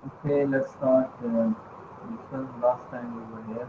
Okay, let's start. Because last time we were here.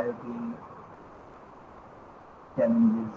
IoT challenges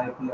IoT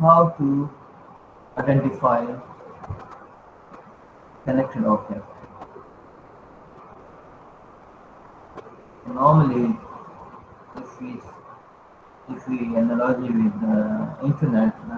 how to identify connected objects. Normally, if we if we analogy with the internet,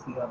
CR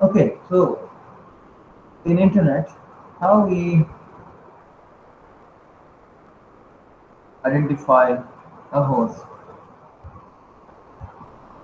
Okay, so in internet, how we identify a host?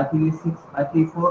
IPv6 IP4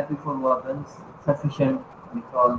IP4 was insufficient because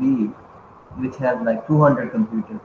B which has like 200 computers,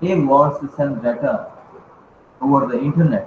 A wants to send data over the internet,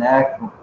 NAT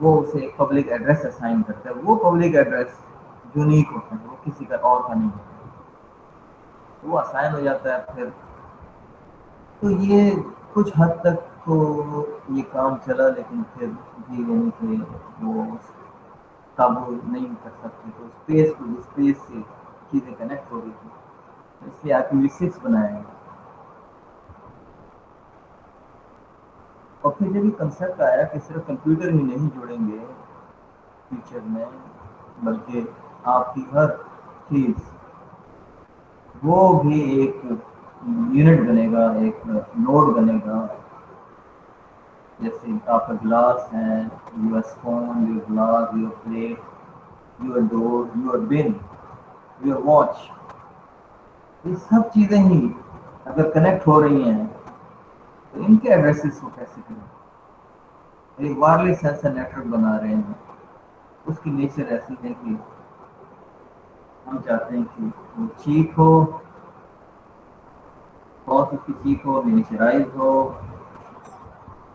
وہ اسے ایک public address assign کرتا ہے. وہ public address unique ہوتا ہے, وہ کسی کا اور کا نہیں ہوتا, وہ اسائن ہو جاتا ہے پھر. تو یہ کچھ حد تک تو یہ کام چلا, لیکن پھر بھی یعنی کہ وہ قابو نہیں کر سکتے, تو اسپیس سے چیزیں کنیکٹ ہو رہی تھی, اس لیے IPv6 بنایا گیا. اور پھر جب یہ کنسیپٹ آیا کہ صرف کمپیوٹر ہی نہیں جوڑیں گے فیوچر میں, بلکہ آپ کی ہر چیز وہ بھی ایک یونٹ بنے گا, ایک نوڈ بنے گا. جیسے آپ کا گلاس ہے, your spoon, your glass, your plate, your door, your bin, your watch, یہ سب چیزیں ہی اگر کنیکٹ ہو رہی ہیں تو ان کے ایڈریسز کو کیسے کریں. ایک وائرلیس سینسر نیٹورک بنا رہے ہیں, اس کی نیچر ایسی ہے کہ ہم چاہتے ہیں کہ وہ چیپ ہو, بہت اس کی چیپ ہو, منیچرائز ہو.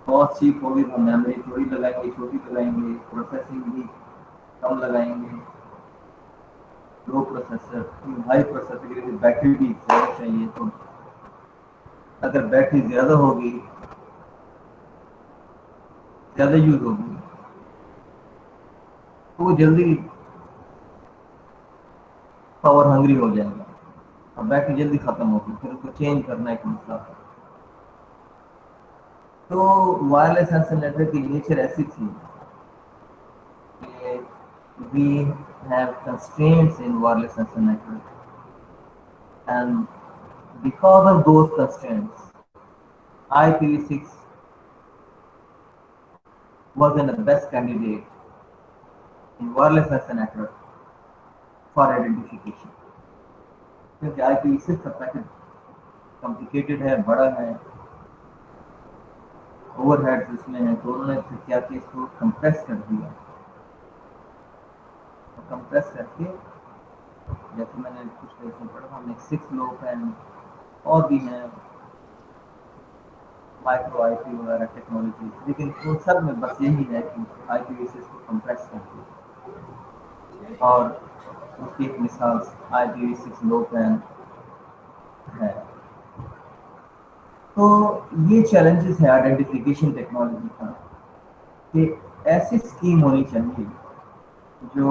بہت چیپ ہوگی تو میموری تھوڑی لگائیں گے, چھوٹی لگائیں گے, پروسیسنگ بھی کم لگائیں گے, لو پروسیسر. ہائی پروسیسر کے لیے بیٹری بھی زیادہ چاہیے, تو اگر بیٹری زیادہ ہوگی, زیادہ یوز ہوگی, تو وہ جلدی پاور ہنگری ہو جائے گا, اور بیٹری جلدی ختم ہوگی, پھر اس کو چینج کرنا ایک مسئلہ ہے. تو وائرلیس سینسر نیٹورک کی نیچر ایسی تھی کہ we have constraints in wireless sensor network, and because of those constraints IPv6 wasn't the best candidate in wireless sensor network for identification. کیونکہ IPv6 کا پیکٹ کمپلیکیٹڈ ہے, بڑا ہے, اوور ہیڈز اس میں ہے, تو انہوں نے پھر کیا کہ اس کو کمپریس کر دیا. کمپریس کر کے, جیسے میں نے کچھ اس میں پڑھا, ہم نے 6 لوپ ہیں اور بھی ہیں مائکرو آئی پی وغیرہ ٹیکنالوجی, لیکن ان سب میں بس یہی ہے کہ IPv6 کو کمپریس کر دیا. اور اس کی ایک مثال IPv6 لو پین ہے. تو یہ چیلنجز ہے آئیڈینٹیفیکیشن ٹیکنالوجی کا, کہ ایسی اسکیم ہونی چاہیے جو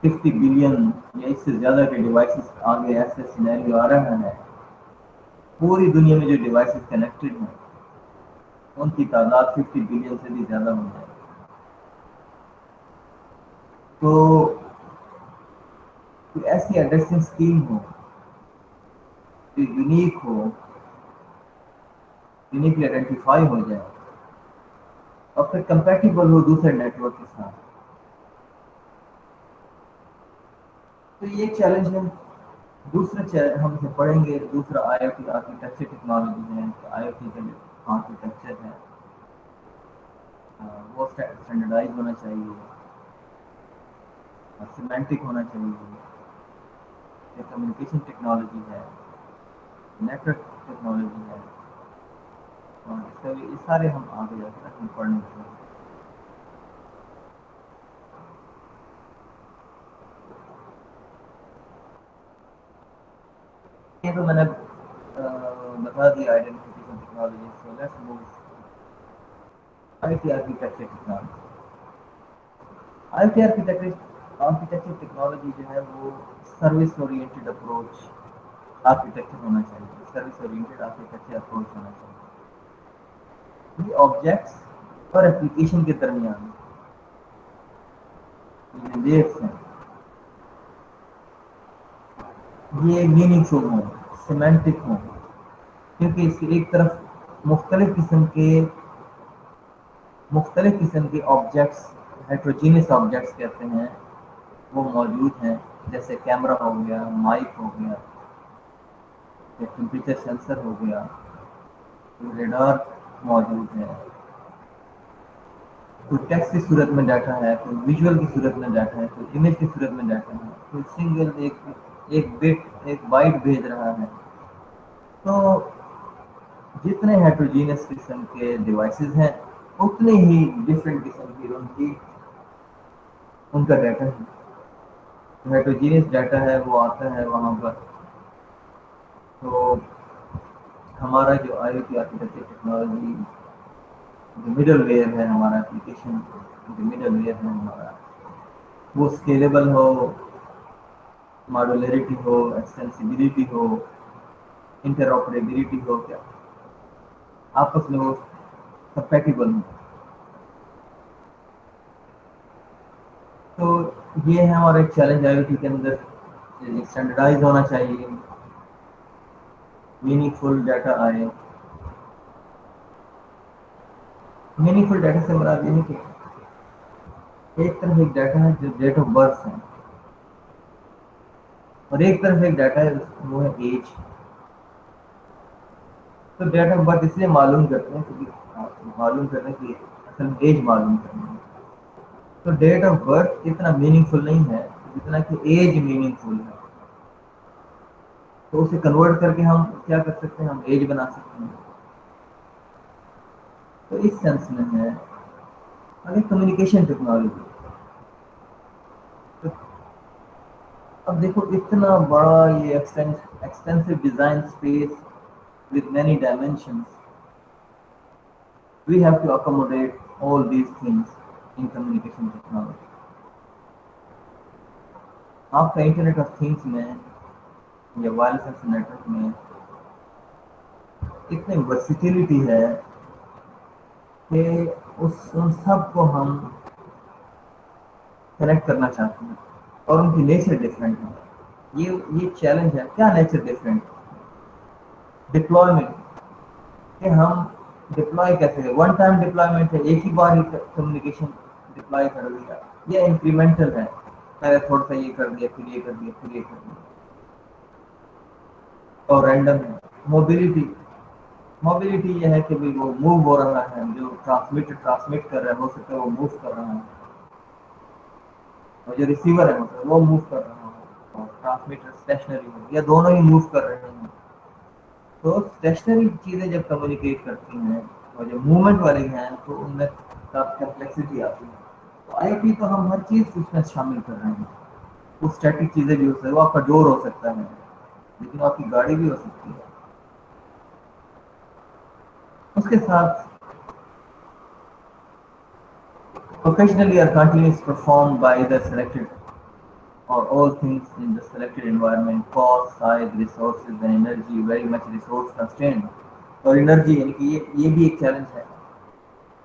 50 بلین یا اس سے زیادہ کے ڈیوائسز آگے ایسے سینیریو آ رہا ہے, پوری دنیا میں جو ڈیوائسز کنیکٹڈ ہیں ان کی تعداد 50 بلین سے بھی زیادہ ہو جائے. تو کوئی ایسی ایڈریسنگ اسکیم ہو جو یونیک ہو, یونیکلی آئیڈینٹیفائی ہو جائے, اور پھر کمپیٹیبل ہو دوسرے نیٹ ورک کے ساتھ. تو یہ ایک چیلنج ہے. دوسرا ہم اسے پڑھیں گے, دوسرا IoT آرکیٹیکچر ٹیکنالوجی ہے. IoT کا جو آرکیٹیکچر ہے وہ اسٹینڈرڈائز ہونا چاہیے, سیمینٹک ہونا چاہیے. یہ کمیونیکیشن ٹیکنالوجی ہے, نیٹورک ٹیکنالوجی ہے, اور اس کا یہ سارے ہم آگے جا کر ہم پڑھنے چاہیے. یہ تو میں نے بتا دیا identification technology. So let's move IoT architecture technology. IoT architecture technology جو ہے وہ سروس اورینٹیڈ اپروچ آرکیٹیکچر ہونا چاہیے. سروس اورینٹیڈ آرکیٹیکچر اپروچ ہونا چاہیے. یہ آبجیکٹس اور اپلیکیشن کے درمیان یہ لیئرس ہیں, یہ میننگ فل ہوں, سیمینٹک ہوں, کیونکہ اس کی ایک طرف مختلف قسم کے آبجیکٹس, ہیٹروجینس آبجیکٹس کہتے ہیں, وہ موجود ہیں. جیسے کیمرہ ہو گیا, مائک ہو گیا, یا ٹمپریچر سینسر ہو گیا, ریڈار موجود ہے. کوئی ٹیکسٹ کی صورت میں ڈاٹا ہے, کوئی ویژول کی صورت میں ڈاٹا ہے, کوئی امیج کی صورت میں ڈاٹا ہے, کوئی سنگل ایک بٹ ایک بائٹ بھیج رہا ہے. تو جتنے ہیٹروجینس قسم کے ڈیوائسز ہیں اتنے ہی ڈفرینٹ قسم کی ان کا ڈیٹا ہے. ہیٹروجینس ڈیٹا ہے وہ آتا ہے وہاں پر. تو ہمارا جو آئی او ٹی آرکیٹیکچر ٹیکنالوجی جو مڈل ویئر ہے ہمارا اپلیکیشن جو مڈل ویئر ہے ہمارا وہ اسکیلیبل ہو, ماڈولیرٹی ہو, ایکسٹینسیبلٹی ہو, انٹر ہو, کیا آپس میں وہ کمپیٹیبل ہوں. تو یہ ہے ہمارا ایک چیلنج آئی او ٹی کے اندر. اسٹینڈرڈائز ہونا چاہیے, میننگ فل ڈیٹا آئے. میننگ فل ڈیٹا سے مراد یہ ہے کہ ایک طرف ایک ڈیٹا ہے جو ڈیٹ آف برتھ ہے, اور ایک طرف ایک ڈیٹا ہے وہ ہے ایج. تو ڈیٹ آف برتھ اس لیے معلوم کرتے ہیں کیونکہ معلوم کرنے کی اصل میں ایج معلوم کرنی ہے. تو ڈیٹ آف برتھ اتنا میننگ فل نہیں ہے جتنا کہ ایج میننگ فل ہے. تو اسے کنورٹ کر کے ہم کیا کر سکتے ہیں, ہم ایج بنا سکتے ہیں. تو اس سینس میں ہے اگر کمیونیکیشن ٹیکنالوجی. تو اب دیکھو اتنا بڑا یہ extensive design space with many dimensions, we have to accommodate all these things in communication technology. آپ کا انٹرنیٹ آف تھنگس میں یا وائرلیس نیٹورک میں اتنی ورسٹیلٹی ہے کہ ان سب کو ہم کنیکٹ کرنا چاہتے ہیں, اور ان کی نیچر ڈفرینٹ ہے. یہ چیلنج ہے. کیا نیچر ڈفرینٹ؟ ڈپلائمنٹ, کہ ہم ڈپلوائے کیسے ہے. ون ٹائم ڈپلائمنٹ ہے, ایک ہی بار ہی کمیونیکیشن ڈپلوائے کر دیا. یہ انکریمنٹل ہے, پہلے تھوڑا سا یہ کر دیا, پھر یہ کر دیا, پھر یہ کر دیا. اور رینڈم ہے. موبلٹی یہ ہے کہ وہ موو ہو رہا ہے, جو ٹرانسمٹ کر رہا ہے ہو سکتا ہے وہ موو کر رہا ہے, اور جو ریسیور ہے وہ موو کر رہا ہے, اور ٹرانسمیٹر اسٹیشنری ہے, یا دونوں ہی موو کر رہے ہیں. تو اسٹیشنری چیزیں جب کمیونیکیٹ کرتی ہیں اور جو موومنٹ والی ہیں تو ان میں کمپلیکسٹی آتی ہے. تو آئی ٹی تو ہم ہر چیز اس میں شامل کر رہے ہیں. وہ اسٹیٹک چیزیں بھی ہو سکتی ہے, وہ آپ کا ڈور ہو سکتا ہے, لیکن آپ کی گاڑی بھی ہو سکتی ہے. اس کے ساتھ occasionally are continuous performed by the selected or all things in the selected environment. Cost, size, resources and energy very much resource constrained. اور انرجی یعنی کہ یہ بھی ایک چیلنج ہے.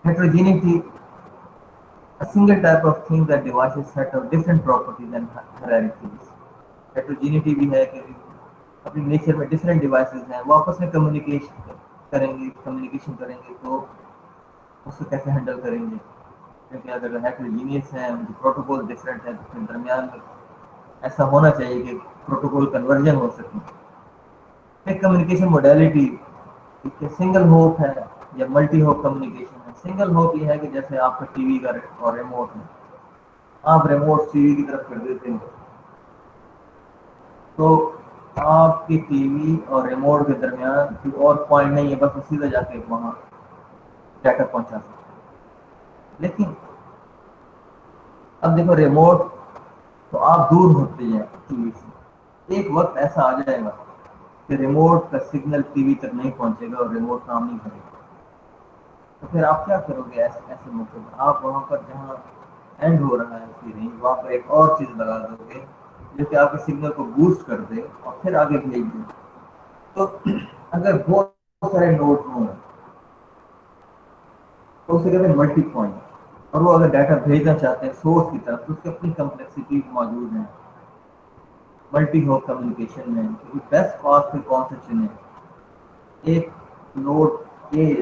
Heterogeneity, a single type of thing that devices set of different properties and hierarchies. Heterogeneity بھی ہے کہ اپنی نیچر میں ڈفرینٹ ڈیوائسز ہیں, وہ آپس میں کمیونیکیشن کریں گے تو اس کو کیسے ہینڈل کریں گے. کیونکہ اگر ہیٹروجینیس ہیں, ان کی پروٹوکول ڈفرینٹ ہے, تو پھر درمیان میں ایسا ہونا چاہیے کہ پروٹوکول کنورژن ہو سکے. ایک کمیونیکیشن موڈیلٹی سنگل ہوپ ہے یا ملٹی ہوپ کمیونیکیشن ہے. سنگل ہوپ یہ ہے کہ جیسے آپ کا ٹی وی کا اور ریموٹ ہے, آپ ریموٹ ٹی وی کی طرف کر دیتے ہیں تو آپ کی ٹی وی اور ریموٹ کے درمیان کوئی اور پوائنٹ نہیں ہے, بس وہ سیدھا جا کے وہاں ڈیٹا پہنچا سکتے. لیکن اب دیکھو ریموٹ تو آپ دور ہوتے ہیں ٹی وی سے, ایک وقت ایسا آ جائے گا کہ ریموٹ کا سگنل ٹی وی تک نہیں پہنچے گا اور ریموٹ کام نہیں کرے گا. تو پھر آپ کیا کرو گے ایسے موقع میں؟ آپ وہاں پر جہاں اینڈ ہو رہا ہے اس کی رینج, وہاں پر ایک اور چیز لگا دو گے جو کہ آپ کے سگنل کو بوسٹ کر دے اور پھر آگے بھیج دے. تو اگر بہت سارے نوڈ ہوں تو اسے کہتے ہیں ملٹی پوائنٹ, اور وہ اگر ڈیٹا بھیجنا چاہتے ہیں سورس کی طرف تو اس کی اپنی کمپلیکسٹی موجود ہے. ملٹی ہوپ کمیونیکیشن میں بیسٹ پاس پھر کون سے چنیں. ایک نوڈ اے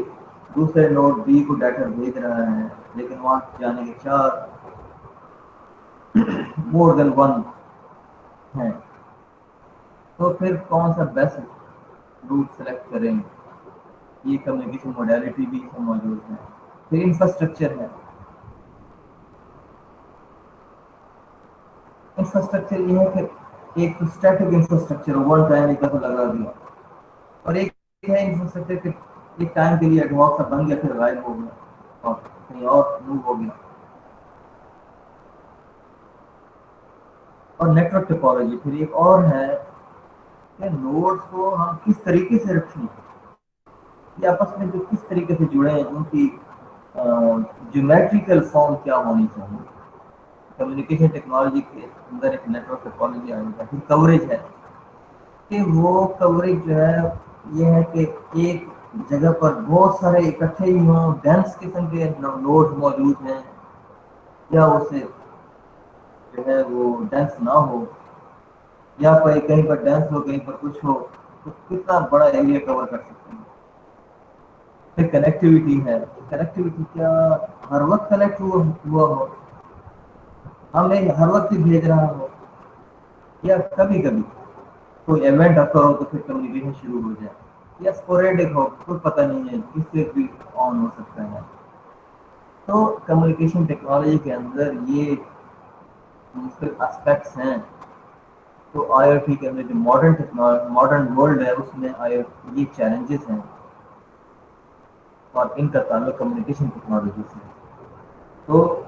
دوسرے نوڈ بی کو ڈیٹا بھیج رہا ہے, لیکن وہاں جانے کے چار مور دین ون ہیں, تو پھر کون سا بیسٹ روٹ سلیکٹ کریں گے. یہ کمیونیکیشن موڈیلٹی بھی اس میں موجود ہے. پھر انفراسٹرکچر ہے. انفراسٹرکچر یہ ہے کہ ایک تو اسٹیٹک انفراسٹرکچر ون ٹائم ایک دفعہ لگا دیا, اور ایک ہے انفراسٹرکچر کہ ایک ٹائم کے لیے ایڈواک کا بن گیا پھر غائب ہو گیا. اور کہیں اور موو ہو گیا. اور نیٹ ورک ٹوپالوجی پھر ایک اور ہے کہ نوڈس کو ہم کس طریقے سے رکھیں، یہ آپس میں جو کس طریقے سے جڑے ہیں، ان کی جیومیٹریکل فارم کیا ہونی چاہیے. کمیونیکیشن ٹیکنالوجی کے اندر ایک نیٹ ورک ٹوپالوجی آئے گا. پھر کوریج ہے کہ وہ کوریج جو ہے یہ ہے کہ ایک جگہ پر بہت سارے اکٹھے ہی ہوں، ڈینس قسم کے نوڈ موجود ہیں، یا اسے جو ہے وہ ڈینس نہ ہو، یا کوئی کہیں پر ڈینس ہو کہیں پر کچھ ہو، تو کتنا بڑا ایریا کور کر سکتے ہیں. پھر کنیکٹیوٹی ہے. کنیکٹیوٹی کیا ہر وقت کنیکٹ ہوا ہو، ہمیں ہر وقت ہی بھیج رہا ہو، یا کبھی کبھی کوئی ایونٹ اکر ہو تو پھر کمیونیکیشن شروع ہو جائے، یا اسپوریڈک ہو کوئی پتہ نہیں ہے کس سے بھی آن ہو سکتا ہے. تو کمیونیکیشن ٹیکنالوجی کے اندر یہ مختلف اسپیکٹس ہیں. تو آئی او ٹی کے اندر جو ماڈرن ورلڈ ہے اس میں یہ چیلنجز ہیں، اور ان کا تعلق کمیونیکیشن ٹیکنالوجی سے. تو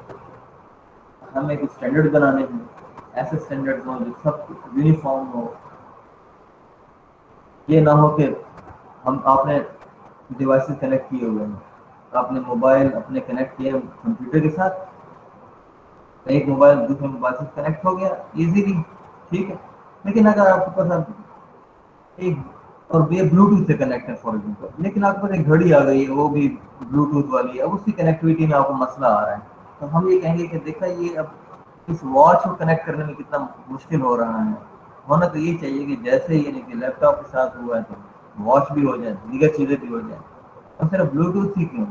ہم ایک اسٹینڈرڈ بنانے ہیں، ایسے اسٹینڈرڈ ہوں جو سب یونیفارم ہو. یہ نہ ہو کہ آپ نے ڈیوائسز کنیکٹ کیے ہوئے ہیں، آپ نے موبائل اپنے کنیکٹ کیے کمپیوٹر کے ساتھ، ایک موبائل دوسرے موبائل سے کنیکٹ ہو گیا ایزیلی، ٹھیک ہے. لیکن اگر آپ کے پاس ایک اور یہ بلوٹوتھ سے کنیکٹ ہے فار ایگزامپل، لیکن آپ کے پاس ایک گھڑی آ گئی ہے وہ بھی بلوٹوتھ والی ہے، اب اس کی کنیکٹیوٹی میں آپ کو مسئلہ آ رہا ہے، تو ہم یہ کہیں گے کہ دیکھا یہ اب اس واچ کو کنیکٹ کرنے میں کتنا مشکل ہو رہا ہے. ہونا تو یہ چاہیے کہ جیسے یہ نہیں کہ لیپ ٹاپ کے ساتھ ہوا ہے تو واچ بھی ہو جائے، دیگر چیزیں بھی ہو جائیں. اور صرف بلوٹوتھ ہی کیوں،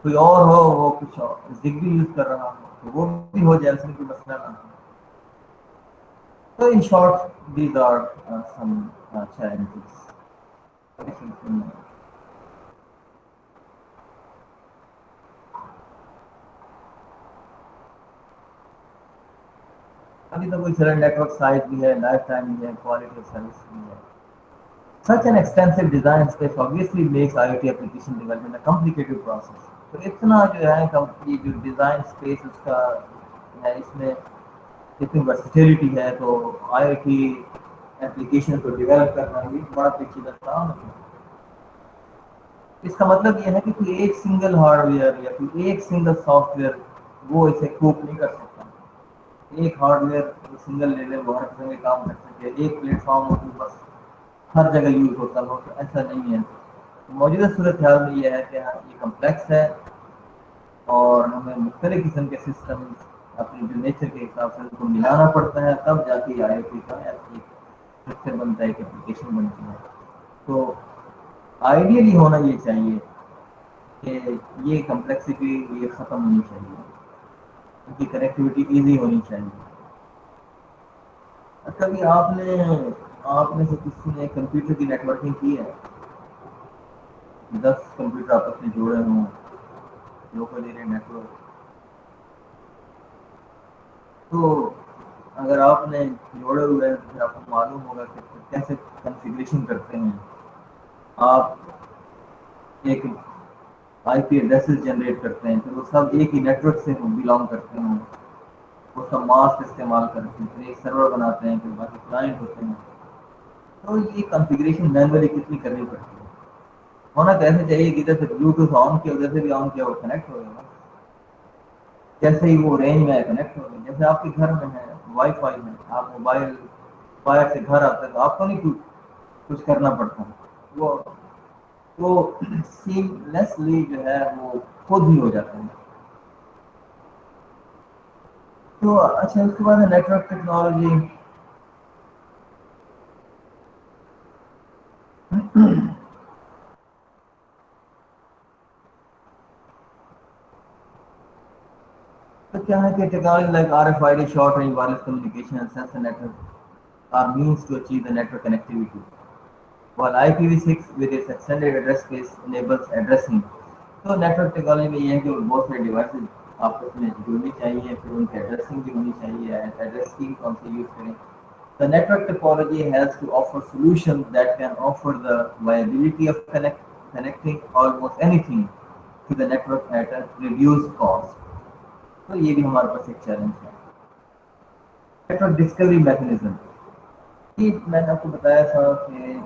کوئی اور ہو وہ کچھ اور زگ بھی یوز کر رہا ہو تو وہ بھی ہو جائے، اس میں کوئی مسئلہ نہ ہو. تو in short these are some challenges. ابھی تو کوئی سر نیٹ ورک سائز بھی ہے، لائف ٹائم بھی ہے، کوالٹی آف سروس بھی ہے. Such an extensive design space obviously makes IoT application development a complicated process. تو اتنا جو ہے یہ جو ڈیزائن اسپیس اس کا ہے، اس میں اتنی ورسٹیلٹی ہے، تو آئی او ٹی اپلیکیشن کو ڈیولپ کرنا بھی بڑا پیچیدہ کام ہے. اس کا مطلب یہ ہے کہ کوئی ایک سنگل ہارڈ ویئر یا کوئی ایک سنگل سافٹ ویئر وہ اسے کوپ نہیں کر سکتا. ایک ہارڈ ویئر سنگل لے لے وہ ہر قسم کے کام کر سکے، ایک پلیٹ فارم ہو تو بس ہر جگہ یوز ہوتا ہو، تو ایسا نہیں ہے. موجودہ صورتحال میں یہ ہے کہ یہ کمپلیکس ہے، اور ہمیں مختلف قسم کے سسٹم اپنے جو نیچر کے حساب سے ان کو ملانا پڑتا ہے، تب جا کے آئی او ٹی کا ایک اسٹرکچر بنتا ہے، ایک اپلیکیشن بنتی ہے. تو آئیڈیلی ہونا یہ چاہیے کہ یہ کمپلیکسٹی یہ ختم ہونی چاہیے، ان کی کنیکٹیوٹی ایزی ہونی چاہیے. کبھی آپ میں سے کسی نے کمپیوٹر کی نیٹ ورکنگ کی ہے؟ 10 کمپیوٹر آپس میں جوڑے ہوں، لوکل ایریا نیٹورک. تو اگر آپ نے جوڑے ہوئے ہیں تو پھر آپ کو معلوم ہوگا کہ کیسے کنفیگریشن کرتے ہیں. آپ ایک آئی پی ایڈریسز جنریٹ کرتے ہیں، پھر وہ سب ایک ہی نیٹ ورک سے بلانگ کرتے ہیں، اس کا ماسک استعمال کرتے ہیں، پھر ایک سرور بناتے ہیں، پھر باقی کلائنٹ ہوتے ہیں. تو یہ کنفیگریشن مینولی کتنی کرنی پڑتی ہے. ہونا تو ایسے چاہیے کہ ادھر سے بلوٹوتھ آن کیا ادھر سے بھی آن کیا وہ کنیکٹ ہو گا، جیسے ہی وہ رینج میں کنیکٹ ہو گا. جیسے آپ کے گھر میں ہے وائی فائی ہے، آپ موبائل فائر سے گھر آتے ہیں تو آپ کو نہیں کچھ کرنا پڑتا، وہ تو سیم لیسلی جو ہے وہ خود ہی ہو جاتا ہے. تو اچھا اس کے بعد نیٹ ورک ٹیکنالوجی. تو کیا ہے کہ technology like R F I D short range wireless communication and sensor network are means to achieve the network connectivity, while IPv6 with its extended address space enables addressing. تو net work technology میں یہ ہے کہ بہت سارے devices آپس میں جڑنی چاہیے، پھر ان کی ایڈریسنگ بھی ہونی چاہیے، ایڈریس کی کون سی یوز کریں. The network topology has to offer solutions that can offer the viability of connecting almost anything to the network at a reduced cost. تو یہ بھی ہمارے پاس ایک چیلنج ہے. نیٹورک ڈسکوری میکنزم، یہ میں نے آپ کو بتایا تھا کہ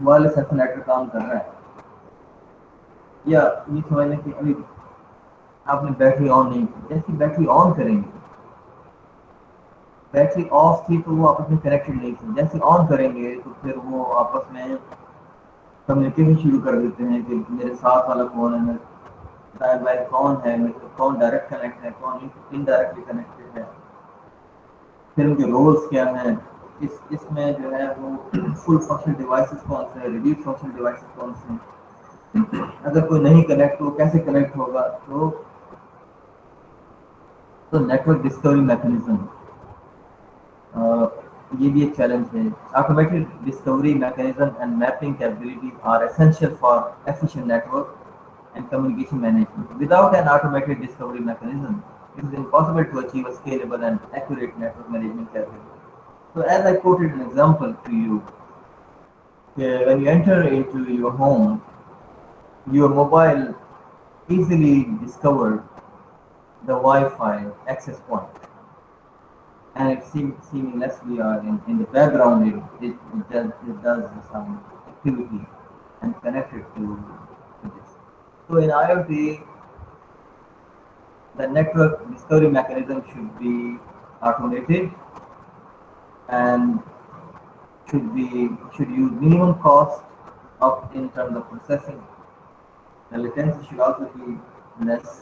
وائرلیس ایسا نیٹورک کام کر رہا ہے، یا یہ سمجھ لیں کہ ابھی آپ نے بیٹری آن نہیں کی، جیسے بیٹری آن کریں گے، بیٹری آف تھی تو وہ آپس میں کنیکٹڈ نہیں تھی، جیسے آن کریں گے تو پھر وہ آپس میں کمیونیکیشن شروع کر دیتے ہیں کہ میرے ساتھ والا کون ہے، دائیں بائیں کون ہے، کون ڈائریکٹ کنیکٹ ہے، کون انڈائریکٹلی کنیکٹڈ ہے، پھر ان کے رولز کیا ہیں. اس میں جو ہے وہ فل فنکشن ڈیوائسز کون سے ہیں، ریڈیوس فنکشن ڈیوائسز کون سے ہیں، اگر کوئی نہیں کنیکٹ ہو کیسے کنیکٹ ہوگا. تو نیٹورک ڈسکوری میکنزم یہ بھی ایک چیلنج ہے. Automated discovery mechanism and mapping capabilities are essential for efficient network and communication management. Without an automated discovery mechanism, it is impossible to achieve a scalable and accurate network management capability. So as I quoted an example to you, when you enter into your home, your mobile easily discovered the Wi-Fi access point, and it seamlessly in the background it does some activity and connected to this. So in IoT, the network discovery mechanism should be automated and should use minimum cost of in terms of processing. The latency should also be less.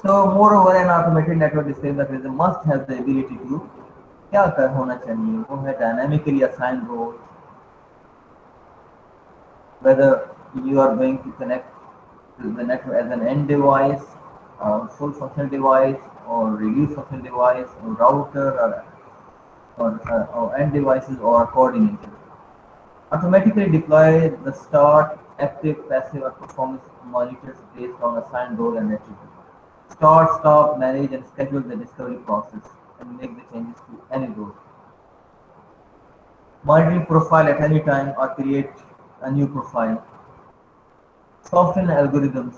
So moreover, an automated network display mechanism must have the ability to کیا ہونا چاہیے وہ ہے dynamically assign roles, whether you are going to connect to the network as an end device or full function device or reduced function device or router or end devices or coordinator. Automatically deploy the start, active, passive or performance monitors based on assigned role and attribute. Start, stop, manage and schedule the discovery process and make the changes to any role. Monitoring profile at any time or create a new profile. Software algorithms.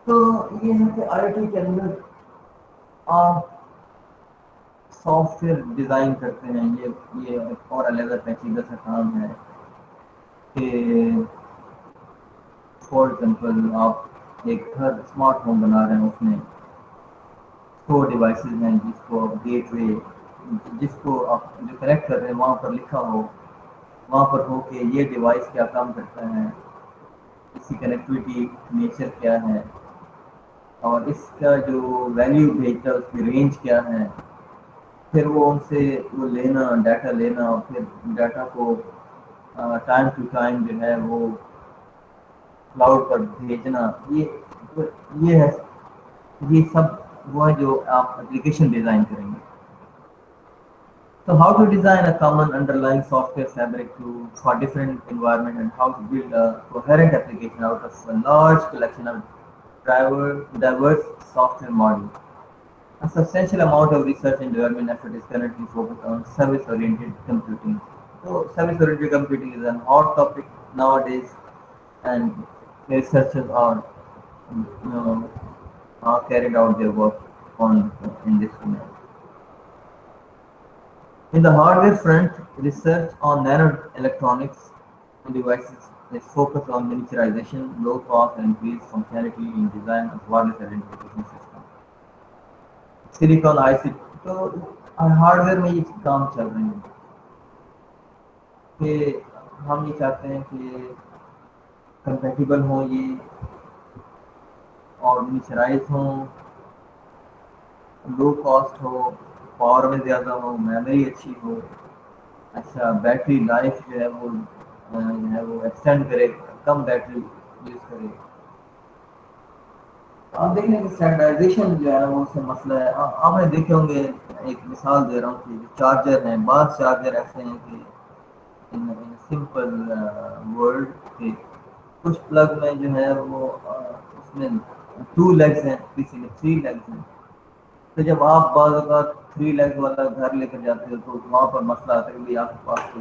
تو یہ ہے کہ I T کے اندر آپ soft where design کرتے ہیں، یہ ایک اور علیحدہ پیچیدہ سا کام ہے کہ فار ایگزامپل آپ ایک گھر اسمارٹ ہوم بنا رہے ہیں، اس میں 4 ڈیوائسز ہیں جس کو گیٹ وے، جس کو آپ جو کنیکٹ کر رہے ہیں وہاں پر لکھا ہو، وہاں پر ہو کہ یہ ڈیوائس کیا کام کرتا ہے، اس کی کنیکٹیوٹی نیچر کیا ہے، اور اس کا جو ویلیو بھیجتا ہے اس کی رینج کیا ہے، پھر وہ ان سے وہ لینا، ڈیٹا لینا، اور پھر ڈیٹا کو ٹائم ٹو ٹائم جو ہے وہ کلاؤڈ پر بھیجنا. یہ ہے، یہ سب وہ ہے جو آپ اپلیکیشن ڈیزائن کریں گے. So how to design a common underlying software fabric for different environment, and how to build a coherent application out of a large collection of diverse software modules. A substantial amount of research and development effort is currently focused on service-oriented computing. So service-oriented computing is an hot topic nowadays, and researchers are carried out their work in this domain. In the hardware front, research on nanoelectronics and devices is focused on miniaturization, low cost, and increased functionality in design of wireless identification system. Silicon IC تو hard where میں یہ کام چل رہے ہیں کہ ہم یہ چاہتے ہیں کہ کمپیٹیبل ہوں یہ، اور منیچرائز ہوں، لو کاسٹ ہو، پاور میں زیادہ ہو، میموری اچھی ہو، اچھا بیٹری لائف جو ہے وہ ایکسٹینڈ کرے، کم بیٹری یوز کرے. آپ دیکھ لیں کہ اسٹینڈرڈائزیشن جو ہے وہ اس سے مسئلہ ہے. آپ نے دیکھے ہوں گے، ایک مثال دے رہا ہوں کہ جو چارجر ہیں، بعض چارجر ایسے ہیں کہ سمپل ورڈ کہ کچھ پلگ میں جو ہے وہ اس میں 2 لیگز ہیں، کسی میں 3 لیگز ہیں. تو جب آپ بعض اوقات 3 لیگز والا گھر لے کر جاتے ہو تو وہاں پر مسئلہ آتا ہے کہ آپ کے پاس تو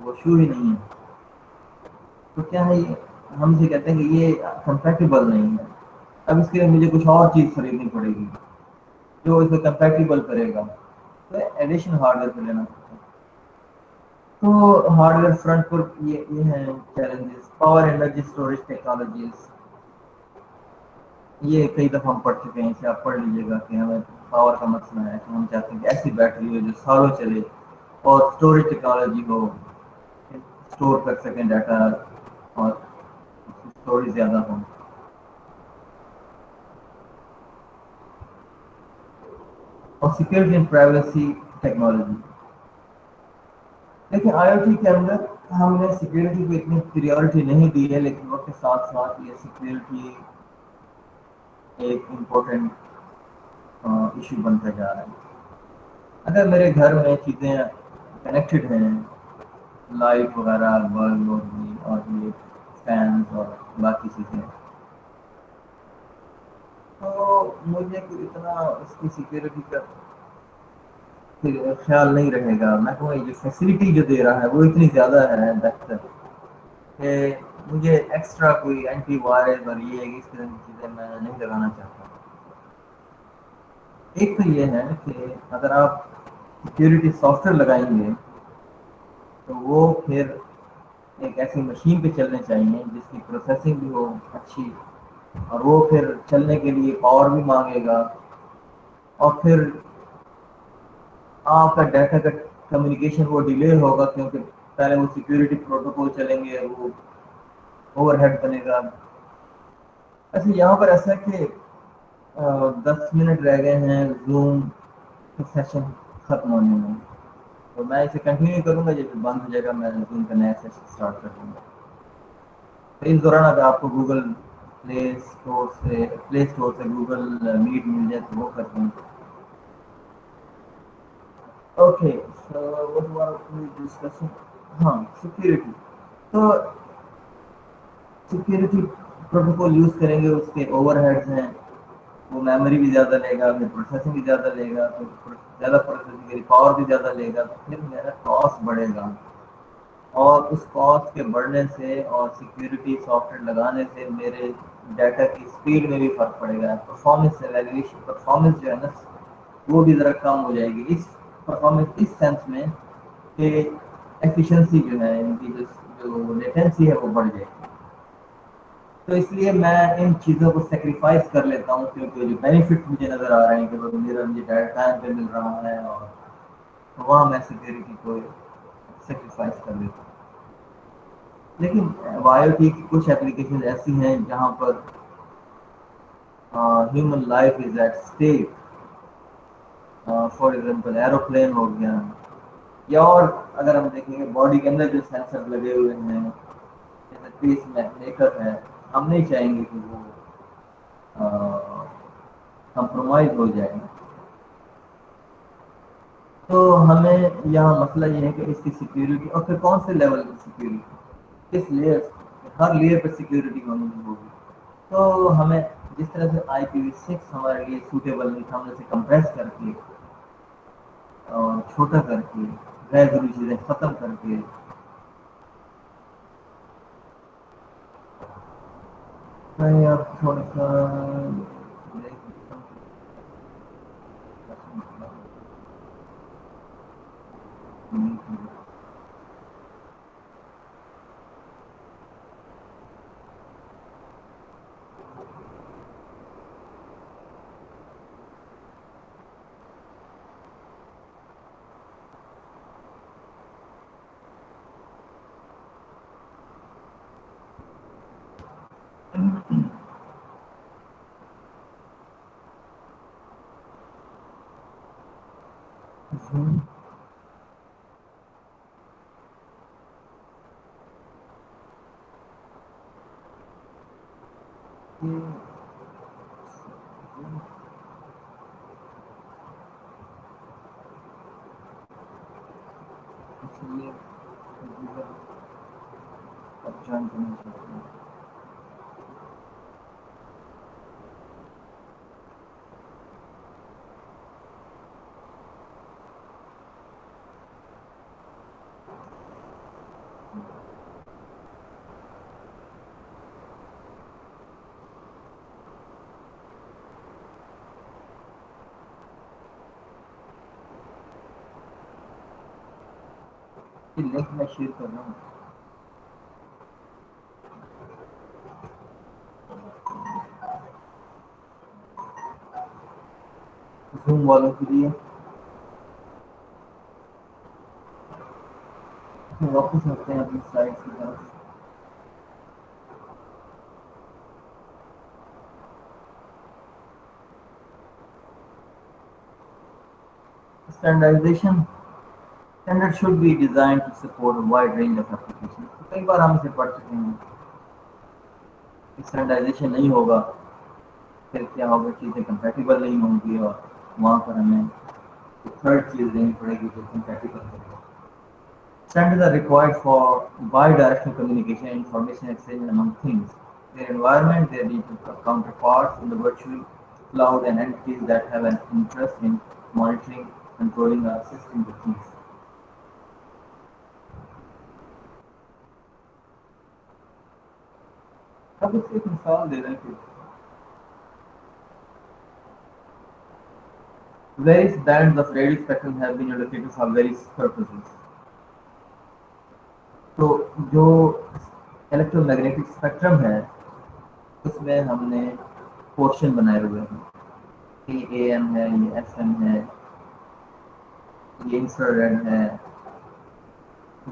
وہ شو ہی نہیں ہے. تو کیا ہے یہ ہم سے کہتے ہیں کہ یہ کمپیٹیبل نہیں ہے، اب اس کے لیے مجھے کچھ اور چیز خریدنی پڑے گی جو اسے کمپیٹیبل کرے گا، تو ایڈیشن ہارڈ ویئر پہ لینا پڑتا ہے۔ تو ہارڈ ویئر فرنٹ پر یہ ہیں challenges, power energy storage technologies, یہ کئی دفعہ ہم پڑھ چکے ہیں، اسے آپ پڑھ لیجیے گا کہ ہمیں پاور کا مسئلہ ہے، تو ہم چاہتے ہیں کہ ایسی بیٹری ہو جو سالوں چلے، اور اسٹوریج ٹیکنالوجی ہو، اسٹور کر سکیں ڈاٹا، اور اسٹوریج زیادہ ہو۔ اور سیکورٹی اینڈ پرائیویسی ٹیکنالوجی، لیکن آئی او ٹی کے اندر ہم نے سیکورٹی کو اتنی پریورٹی نہیں دی ہے، لیکن وقت کے ساتھ ساتھ یہ سیکورٹی ایک امپورٹنٹ ایشو بنتا جا رہا ہے۔ اگر میرے گھر میں چیزیں کنیکٹڈ ہیں، لائٹ وغیرہ، بلب اور یہ فینس اور باقی چیزیں، تو مجھے کوئی اتنا اس کی سیکورٹی کا خیال نہیں رہے گا۔ میں کہوں یہ جو فیسلٹی جو دے رہا ہے وہ اتنی زیادہ ہے بہتر کہ مجھے ایکسٹرا کوئی اینٹی وائرس اور یہ ہے کہ اس طرح کی چیزیں میں نہیں لگانا چاہتا۔ ایک تو یہ ہے کہ اگر آپ سیکورٹی سافٹ ویئر لگائیں گے تو وہ پھر ایک ایسی مشین پہ چلنے چاہیے جس کی پروسیسنگ بھی ہو اچھی، اور وہ پھر چلنے کے لیے پاور بھی مانگے گا، اور پھر آپ کا ڈیٹا کا کمیونیکیشن وہ ڈیلے ہوگا، کیونکہ پہلے وہ سیکورٹی پروٹوکول چلیں گے، وہ اوور ہیڈ بنے گا۔ اچھا یہاں پر ایسا ہے کہ 10 منٹ رہ گئے ہیں زوم سیشن ختم ہونے میں، تو میں اسے کنٹینیو کروں گا، جب بند ہو جائے گا میں زوم کا نیا سیشن اسٹارٹ کر دوں گا۔ تو اس دوران اگر آپ کو گوگل پلے اسٹور سے گوگل میٹ مل جائے تو وہ کر دیں۔ Okay, so what was we discussing؟ ہاں، سیکورٹی، تو سیکورٹی پروٹوکول یوز کریں گے، اس کے اوور ہیڈز ہیں، وہ میموری بھی زیادہ لے گا، پھر پروسیسنگ بھی زیادہ لے گا، تو زیادہ پروسیسنگ کے لیے پاور بھی زیادہ لے گا، تو پھر میرا کاسٹ بڑھے گا، اور اس کاسٹ کے بڑھنے سے اور سیکورٹی سافٹ ویئر لگانے سے میرے ڈیٹا کی اسپیڈ میں بھی فرق پڑے گا، پرفارمنس ایویلویشن، پرفارمنس جو ہے نا وہ بھی ذرا کم ہو جائے گی، اس پرفارمنس اس سینس میں کہ ایفیشنسی جو ہے ان کی جو لیٹنسی ہے وہ بڑھ جائے گی۔ تو اس لیے میں ان چیزوں کو سیکریفائز کر لیتا ہوں، کیونکہ جو بینیفٹ مجھے نظر آ رہے ہیں کہ میرا مجھے ڈائریکٹ ٹائم پہ مل رہا ہے، اور وہاں میں سیکورٹی کو سیکریفائز کر لیتا ہوں۔ لیکن وائی او ٹی کی کچھ اپلیکیشن ایسی ہیں جہاں پر human life is at stake, for example aeroplane ہو گیا، یا اور اگر ہم دیکھیں گے باڈی کے اندر جو سینسر لگے ہوئے ہیں جیسے پیس میکر ہے، ہم نہیں چاہیں گے کہ وہ کمپرومائز ہو جائے۔ تو ہمیں یہاں مسئلہ یہ ہے کہ اس کی سیکیورٹی، اور پھر کون سے لیول کی سیکیورٹی، کس لیئر، ہر لیئر پہ سیکیورٹی ہونی ہوگی۔ تو ہمیں جس طرح سے IPv6 ہمارے لیے سوٹیبل نہیں تھا، ہم نے اسے کمپریس کر کے اور چھوٹا کر کے غیر ضروری چیزیں ختم کر کے، میں اب تھوڑا سا یہ اب جان کرنا چاہتے ہیں۔ یہ لنک میں شیئر کر رہا ہوں زوم والوں کے لیے. واپس آتے ہیں اپنی سلائڈ کی طرف. Standardization standard should be design to support wide range of application. کئی بار ہم اسے پڑھ چکے ہیں. اسٹینڈرڈائزیشن نہیں ہوگا پھر کیا ہوگا, چیزیں کمپیٹیبل نہیں ہوں گی اور وہاں پر ہمیں تھرڈ چیز دینی پڑے گی جو کمپیٹیبل کرے گا. Standards are required for bi-directional communication and information exchange among things. Their environment, their digital counterparts in the virtual cloud, and entities that have an interest in monitoring, controlling, or assisting the things. اب اس سے ایک مثال دے رہے ہیں کہ various bands of radio spectrum have been allocated for various purposes. تو جو electro magnetic spectrum ہے اس میں ہم نے پورشن بنائے ہوئے ہیں. یہ اے ایم ہے, یہ ایف ایم ہے, یہ انفرا ریڈ ہے,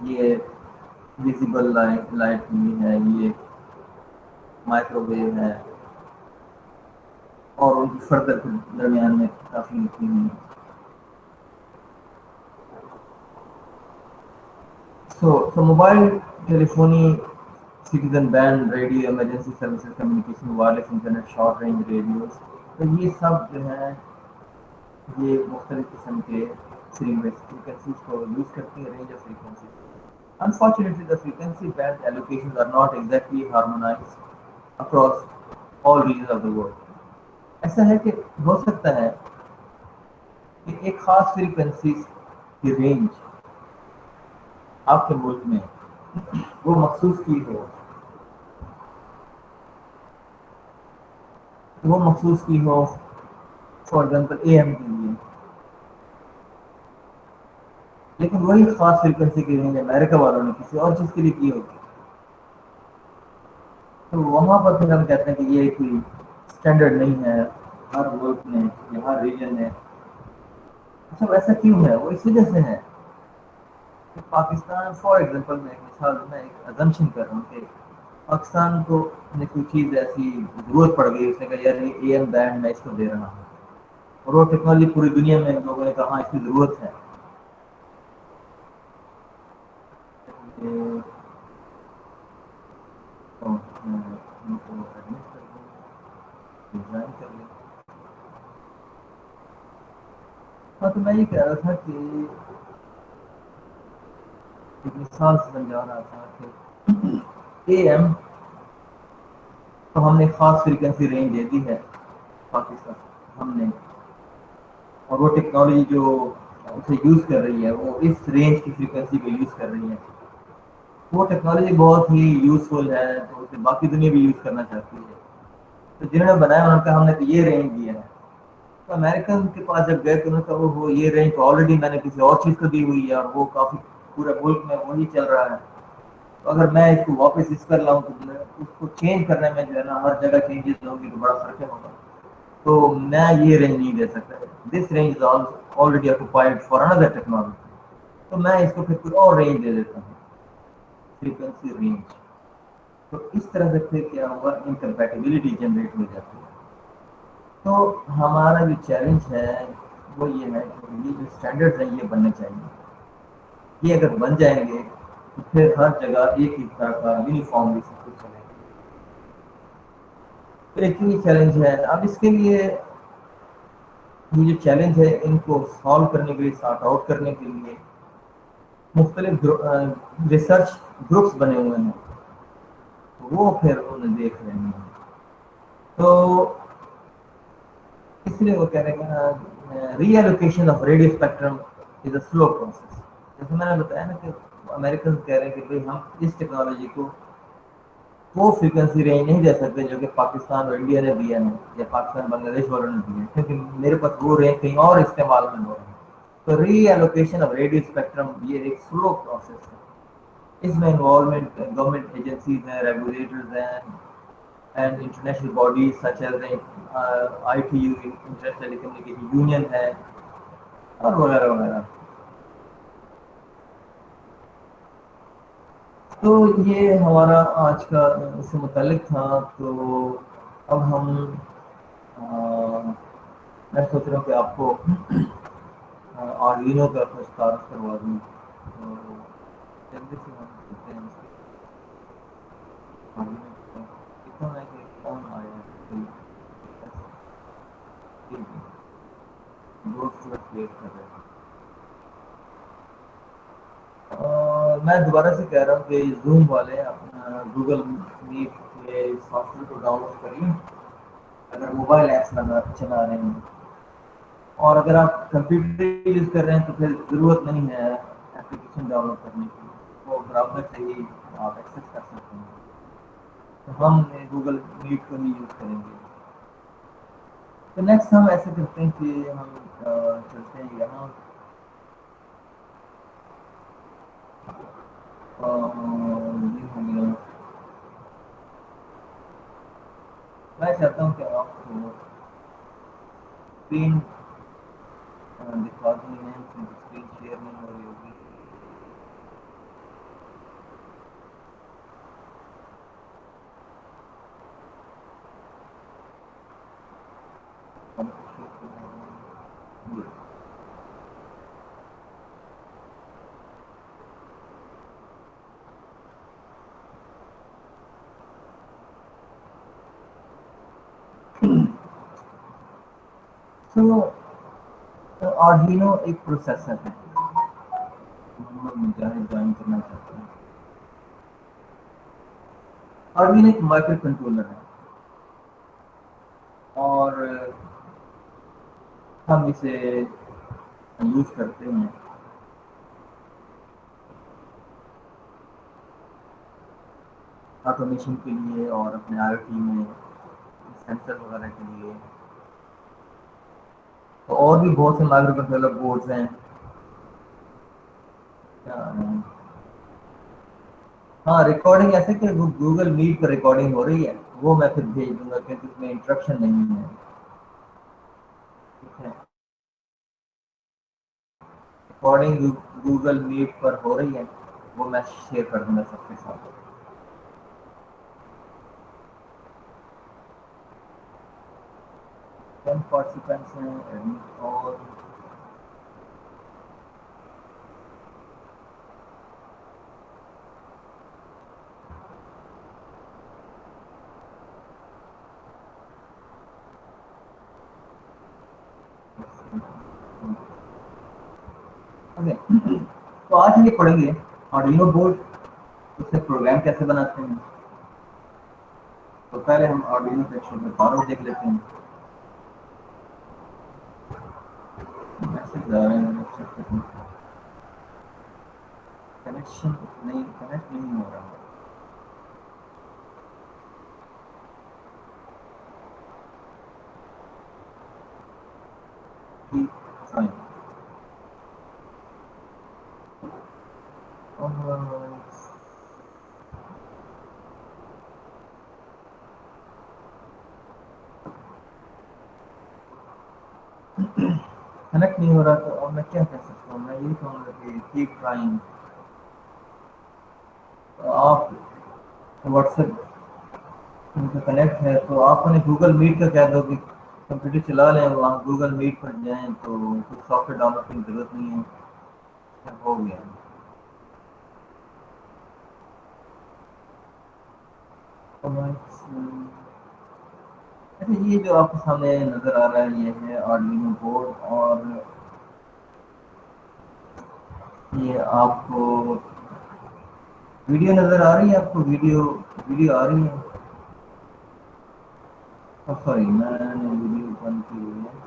یہ ویزیبل لائٹ یہ ہے, یہ مائکرو ویو ہے, اور ان کی فردر کے درمیان میں کافی لکھی ہوئی ہیں. So mobile telephony, citizen band radio, emergency services, communication, wireless internet, short range radios, تو یہ سب جو ہے یہ مختلف قسم کے فریکوینسیز کو یوز کرتی ہیں, range of frequencies. Unfortunately, the frequency band allocations are not exactly harmonized across all regions of the world. ایسا ہے کہ ہو سکتا ہے کہ ایک خاص فریکوینسیز کی رینج آپ کے ملک میں وہ مخصوص کی ہو, فار ایگزامپل اے ایم کے لیے, لیکن وہی خاص فریکوینسی کی رینج امریکہ والوں نے کسی اور چیز کے لیے کی ہوگی. تو وہاں پر پھر ہم کہتے ہیں کہ یہ کوئی اسٹینڈرڈ نہیں ہے ہر ملک میں یا ہر ریجن میں. اچھا ایسا کیوں ہے؟ وہ اس وجہ سے ہے کہ پاکستان, فار ایگزامپل میں ایک مثال, میں ایک ازمپشن کر رہا ہوں کہ پاکستان کو نے کوئی چیز ایسی ضرورت پڑ گئی, اس نے کہا یار یہ اے ایم بینڈ میں اس کو دے رہا ہوں, اور وہ ٹیکنالوجی پوری دنیا میں لوگوں نے کہا ہاں اس کی ضرورت ہے. ہاں تو میں یہ کہہ رہا تھا کہ ایک مثال سے سمجھا رہا تھا کہ اے ایم تو ہم نے خاص فریکوینسی رینج دے دی ہے پاکستان ہم نے, اور وہ ٹیکنالوجی جو اسے یوز کر رہی ہے وہ اس رینج کی فریکوینسی کو یوز کر رہی ہے. وہ ٹیکنالوجی بہت ہی یوزفل ہے تو اسے باقی دنیا بھی یوز کرنا چاہتی ہے. تو جنہوں نے بنایا انہوں نے کہا ہم نے تو یہ رینج دیا ہے. تو امریکن کے پاس جب گئے تو انہوں نے کہا وہ یہ رینج تو آلریڈی میں نے کسی اور چیز کو دی ہوئی ہے اور وہ کافی پورے ملک میں وہی چل رہا ہے. تو اگر میں اس کو واپس اس کر لاؤں تو اس کو چینج کرنے میں جو ہے نا ہر جگہ چینجز ہوگی تو بڑا فرق ہوگا. تو میں یہ رینج نہیں دے سکتا. This range is already occupied for another technology. تو میں اس کو پھر کوئی اور رینج دے دیتا ہوں, فریکوینسی رینج. تو اس طرح سے پھر کیا ہوگا, انکمپیٹیبلٹی جنریٹ ہو جاتی ہے. تو ہمارا جو چیلنج ہے وہ یہ ہے کہ یہ جو اسٹینڈرڈ ہیں یہ بننے چاہیے. یہ اگر بن جائیں گے تو پھر ہر جگہ ایک ہی طرح کا یونیفارملی سب کچھ چلے گا. تو ایک ہی چیلنج ہے. اب اس کے لیے یہ جو چیلنج ہے ان کو سالو کرنے کے لیے, سارٹ آؤٹ کرنے کے لیے مختلف ریسرچ گروپس بنے ہوئے ہیں, وہ پھر انہیں دیکھ رہے ہیں. تو اس لیے وہ کہہ رہے ہیں reallocation of radio spectrum is a slow process. جیسے میں نے بتایا نا کہ امریکن کہہ رہے ہیں کہ بھائی ہم اس ٹیکنالوجی کو وہ فریکوینسی رینج نہیں دے سکتے جو کہ پاکستان اور انڈیا نے دیا ہے یا پاکستان بنگلہ دیش والوں نے دیا ہے, کیونکہ میرے پاس وہ رینج کہیں اور استعمال میں ہو رہا ہے. تو reallocation of radio spectrum یہ ایک سلو پروسیس ہے، اس میں انوالومنٹ گورنمنٹ ایجنسیز ہیں، ریگولیٹرز ہیں، and international bodies such as I T U international telecommunication union ہے اور وغیرہ وغیرہ. تو یہ ہمارا آج کا اس سے متعلق تھا. تو اب ہم میں سوچ رہا ہوں کہ آپ کو آرڈینو کا کچھ تعارف کروا دوں. تو جلدی سے ہم چلتے ہیں اس کے آرڈینو کی طرف. اتنا ہے کہ فون آیا ہے کوئی دوست ویٹ کر رہے ہیں. میں دوبارہ سے کہہ رہا ہوں کہ زوم والے اپنا گوگل میٹ کے سافٹ ویئر کو ڈاؤن لوڈ کریے اگر موبائل ایپس چلا رہے ہیں. اور اگر آپ کمپیوٹر یوز کر رہے ہیں تو پھر ضرورت نہیں ہے اپلیکیشن ڈاؤن لوڈ کرنے کی، وہ براؤزر سے ہی آپ ایکسیس کر سکتے ہیں. تو ہم گوگل میٹ کو ہی یوز کریں گے. تو نیکسٹ ہم ایسے کرتے ہیں کہ ہم چلتے ہیں یہاں. یہ ہو گیا. میں چاہتا ہوں کہ آپ کو اسکرین دکھا دوں میں اسکرین شیئر نہیں ہو رہی ہوگی. تو آرڈینو ایک پروسیسر ہے. محمد مجاہد جوائن کرنا چاہتے ہیں. آرڈینو ایک مائکرو کنٹرولر ہے اور ہم اسے یوز کرتے ہیں آٹومیشن کے لیے اور اپنے آئی او ٹی میں سینسر وغیرہ کے لیے. تو اور بھی بہت سے مائکرو کنٹرولر بورڈز ہیں. ہاں ریکارڈنگ ایسے کہ گوگل میٹ پر ریکارڈنگ ہو رہی ہے وہ میں پھر بھیج دوں گا کیونکہ اس میں انٹرپشن نہیں ہے. ٹھیک ہے، ریکارڈنگ گوگل میٹ پر ہو رہی ہے وہ میں شیئر کر دوں گا سب کے ساتھ. 10 پارٹیسپینٹس ہیں اور اوکے. تو آج ہم یہ پڑھیں گے آرڈینو بورڈ اس سے پروگرام کیسے بناتے ہیں. تو پہلے ہم آرڈینو کا چھوٹا پارو دیکھ لیتے ہیں. میسج آ رہے ہیں کنیکشن نہیں کنیکٹ نہیں ہو رہا. کنیکٹ نہیں ہو رہا تو اب میں کیا کہہ سکتا ہوں. میں یہی کہوں گا کہ کیپ ٹرائنگ. آپ واٹس ایپ کنیکٹ ہے تو آپ نے گوگل میٹ کا کہہ دو کہ کمپیوٹر چلا لیں وہاں گوگل میٹ پر جائیں تو کچھ سافٹ ویئر ڈاؤن لوڈ کی ضرورت نہیں ہے. ہو گیا. اچھا یہ جو آپ کے سامنے نظر آ رہا ہے یہ ہے آرڈینو بورڈ اور یہ آپ کو ویڈیو نظر آ رہی ہے. آپ کو ویڈیو آ رہی ہے. سوری میں نے ویڈیو بند کی ہوئی ہے.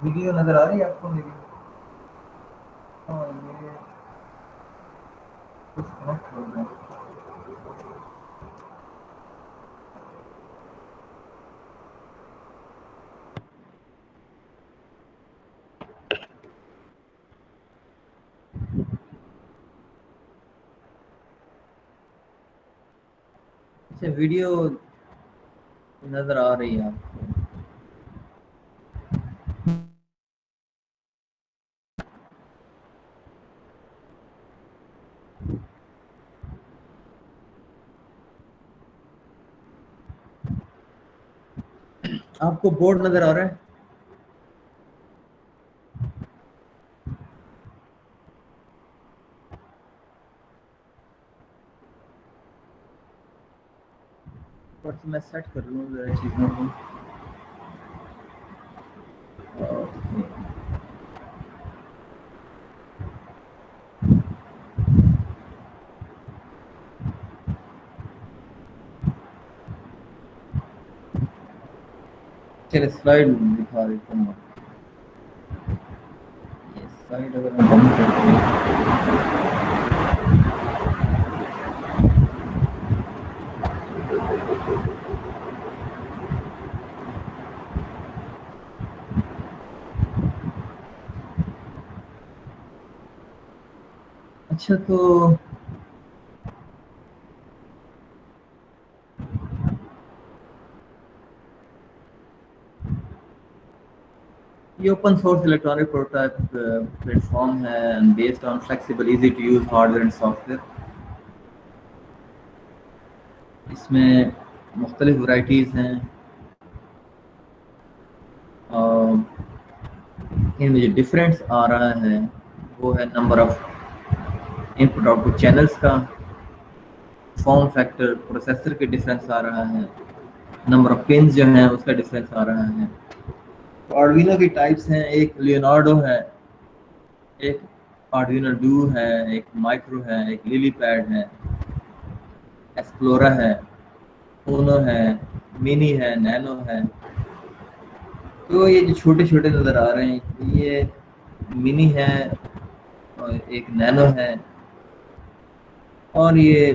ویڈیو نظر آ رہی ہے آپ کو میری؟ ہاں یہ کچھ کنیکٹ ہو گیا. اچھا ویڈیو نظر آ رہی ہے آپ کو؟ آپ کو بورڈ نظر آ رہا ہے؟ بس میں سیٹ کر لوں ذرا چیزوں کو. چلے سلائڈ دکھا دیتا ہوں. یہ سلائڈ اگر میں بند کر دوں. اچھا تو یہ open source electronic prototype platform ہے based on flexible easy to use hardware and software. اس میں مختلف ورائٹیز ہیں اور ان میں جو ڈفرینس آ رہا ہے وہ ہے number of in put out put channels کا، فارم فیکٹر پروسیسر کے ڈفرینس آ رہا ہے، نمبر آف پنز جو ہیں اس کا ڈفرینس آ رہا ہے. آرڈوینو کی ٹائپس ہیں، ایک لیونارڈو ہے، ایک آرڈوینو ڈو ہے، ایک مائکرو ہے، ایک لیلی پیڈ ہے، ایکسپلورا ہے، اونو ہے، منی ہے، نینو ہے. تو یہ جو چھوٹے چھوٹے نظر آ رہے ہیں یہ منی ہے اور ایک نینو ہے. اور یہ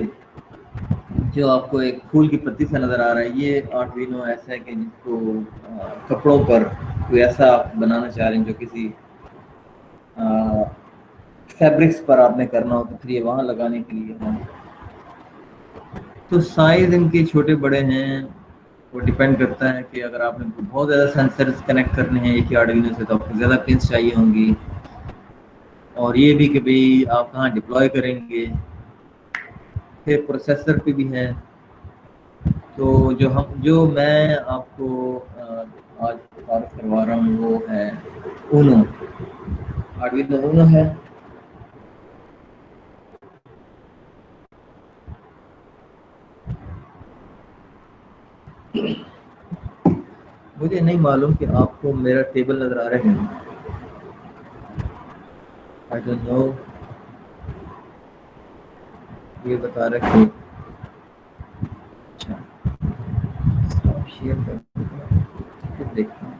جو آپ کو ایک پھول کی پتی سے نظر آ رہا ہے یہ آرڈوینو ایسا ہے کہ جس کو کپڑوں پر کوئی ایسا بنانا چاہ رہے ہیں جو کسی فیبرکس پر آپ نے کرنا ہو تو پھر یہ وہاں لگانے کے لیے ہے. تو سائز ان کے چھوٹے بڑے ہیں، وہ ڈیپینڈ کرتا ہے کہ اگر آپ نے بہت زیادہ سینسرز کنیکٹ کرنے ہیں ایک ہی آرڈوینو سے تو آپ کو زیادہ پنس چاہیے ہوں گی. اور یہ بھی کہ بھئی آپ کہاں ڈپلوائے کریں گے. پھر پروسیسر پہ بھی ہے. تو جو میں آپ کو آج تعارف کروا رہا ہوں وہ ہے اونو، آرڈوینو اونو ہے. مجھے نہیں معلوم کہ آپ کو میرا ٹیبل نظر آ رہا ہے. I don't know. یہ بتا رہا کہ اچھا آپ شیئر کر دیں پھر دیکھتے ہیں.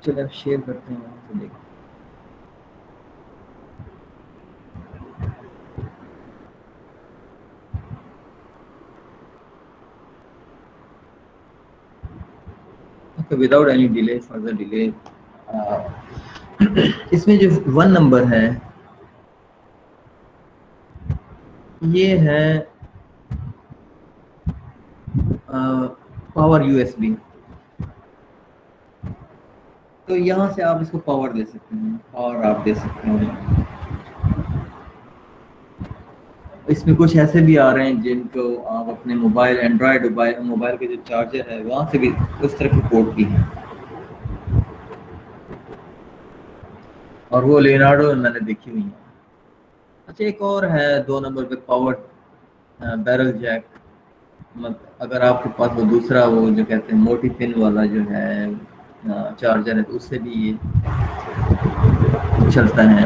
چلے آپ شیئر کرتے ہیں وہاں سے دیکھتے ہیں. Without any delay further delay اس میں جو 1 نمبر ہے یہ ہے پاور یو ایس بی. تو یہاں سے آپ اس کو پاور دے سکتے ہیں اور آپ دے سکتے ہیں. اس میں کچھ ایسے بھی آ رہے ہیں جن کو آپ اپنے موبائل اینڈرائڈ موبائل کے جو چارجر ہے وہاں سے بھی اس طرح کی پورٹ کی ہیں. اور وہ لینارڈو میں نے دیکھی ہوئی ہیں. اچھا ایک اور ہے 2 نمبر پہ پاور بیرل جیک. اگر آپ کے پاس وہ دوسرا وہ جو کہتے ہیں موٹی پن والا جو ہے چارجر ہے تو اس سے بھی یہ چلتا ہے.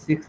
6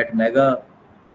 ATmega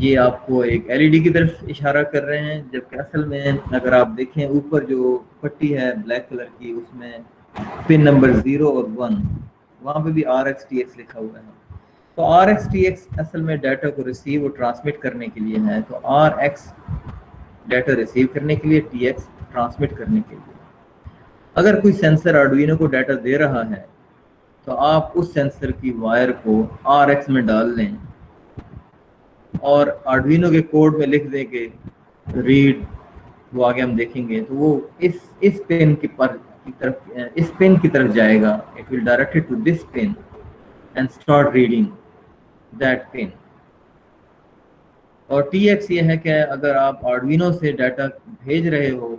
یہ آپ کو ایک ایل ای ڈی کی طرف اشارہ کر رہے ہیں، جبکہ اصل میں اگر آپ دیکھیں اوپر جو پٹی ہے بلیک کلر کی، اس میں پن نمبر 0 اور 1 وہاں پہ بھی RxTx لکھا ہوا ہے. تو RxTx اصل میں ڈیٹا کو ریسیو اور ٹرانسمٹ کرنے کے لیے ہے. تو Rx ڈیٹا ریسیو کرنے کے لیے، TX ٹرانسمٹ کرنے کے لیے. اگر کوئی سینسر آرڈوینو کو ڈیٹا دے رہا ہے تو آپ اس سینسر کی وائر کو Rx میں ڈال لیں اور آرڈوینو کے کوڈ میں لکھ دیں کہ ریڈ، وہ آگے ہم دیکھیں گے. تو وہ اس پن کی طرف جائے گا. It will directed to this pin and start reading that pin. اور TX یہ ہے کہ اگر آپ آرڈوینو سے ڈیٹا بھیج رہے ہو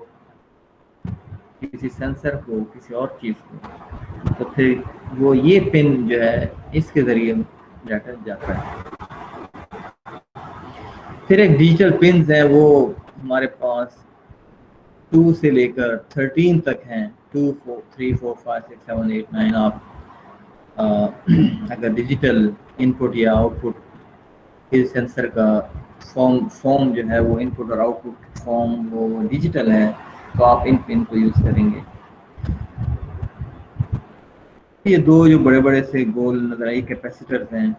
کسی سینسر کو، کسی اور چیز کو، تو پھر وہ یہ پن جو ہے اس کے ذریعے ڈیٹا جاتا ہے. پھر ایک ڈیجیٹل پنز ہیں، وہ ہمارے پاس 2 سے لے کر 13 تک ہیں. 2 3 4 5 6 7 8 9. آپ اگر ڈیجیٹل ان پٹ یا آؤٹ پٹ اس سینسر کا فارم جو ہے وہ ان پٹ اور آؤٹ پٹ فارم وہ ڈیجیٹل ہے، تو آپ ان پن کو یوز کریں گے. یہ دو جو بڑے بڑے سے گول نظر آئی کیپیسیٹرز ہیں.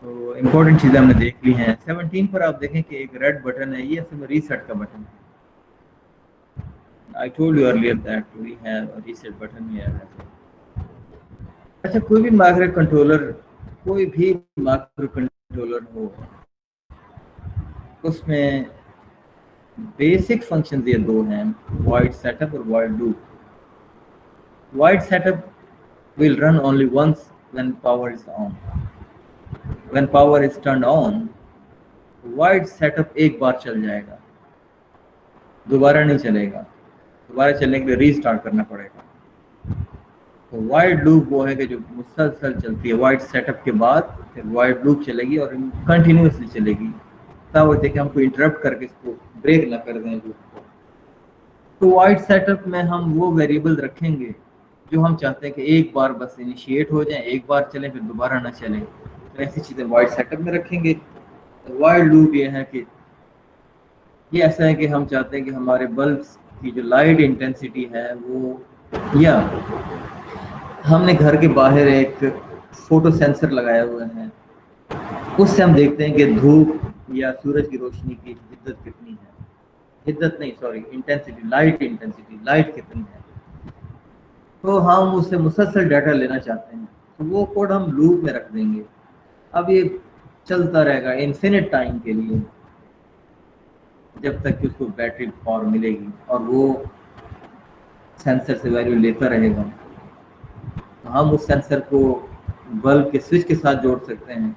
تو امپورٹنٹ چیزیں ہم نے دیکھ لی ہیں. 17 پر آپ دیکھیں کہ ایک ریڈ بٹن ہے، یہ اصل میں ریسیٹ کا بٹن ہے. I told you earlier that we have a reset button here. اچھا، کوئی بھی مائکرو کنٹرولر ہو، اس میں بیسک فنکشنز یہ دو ہیں، وائڈ سیٹ اپ اور void loop. Void setup will run only once when power is on. When power is turned on, wide setup ایک بار چل جائے گا، دوبارہ نہیں چلے گا. دوبارہ چلنے کے لیے ری اسٹارٹ کرنا پڑے گا. تو وائڈ لوپ وہ ہے کہ جو مسلسل چلتی ہے. وائڈ سیٹ اپ کے بعد پھر وائڈ لوپ چلے گی اور کنٹینیوسلی چلے گی، تب وہ دیکھیں ہم کو انٹرپٹ کر کے اس کو بریک نہ کر دیں لوپ کو. تو وائڈ سیٹ اپ میں ہم وہ ویریبل رکھیں گے جو ہم چاہتے ہیں کہ ایک بار بس انیشیٹ ہو جائیں، ایک بار چلیں پھر دوبارہ نہ چلیں. تو ایسی چیزیں وائڈ سیٹ اپ میں رکھیں گے. وائڈ لوپ یہ ہے کہ یہ ایسا ہے کہ ہم چاہتے ہیں کہ ہمارے بلبس کی جو لائٹ انٹینسٹی ہے وہ، یا ہم نے گھر کے باہر ایک فوٹو سینسر لگایا ہوا ہے، اس سے ہم دیکھتے ہیں کہ دھوپ یا سورج کی روشنی کی حدت کتنی ہے. انٹینسٹی، لائٹ کتنی ہے. تو ہم اس سے مسلسل ڈیٹا لینا چاہتے ہیں، تو وہ کوڈ ہم لوپ میں رکھ دیں گے. اب یہ چلتا رہے گا انفینٹ ٹائم کے لیے، جب تک کہ اس کو بیٹری پاور ملے گی، اور وہ سینسر سے ویلیو لیتا رہے گا. ہم اس سینسر کو بلب کے سوئچ کے ساتھ جوڑ سکتے ہیں،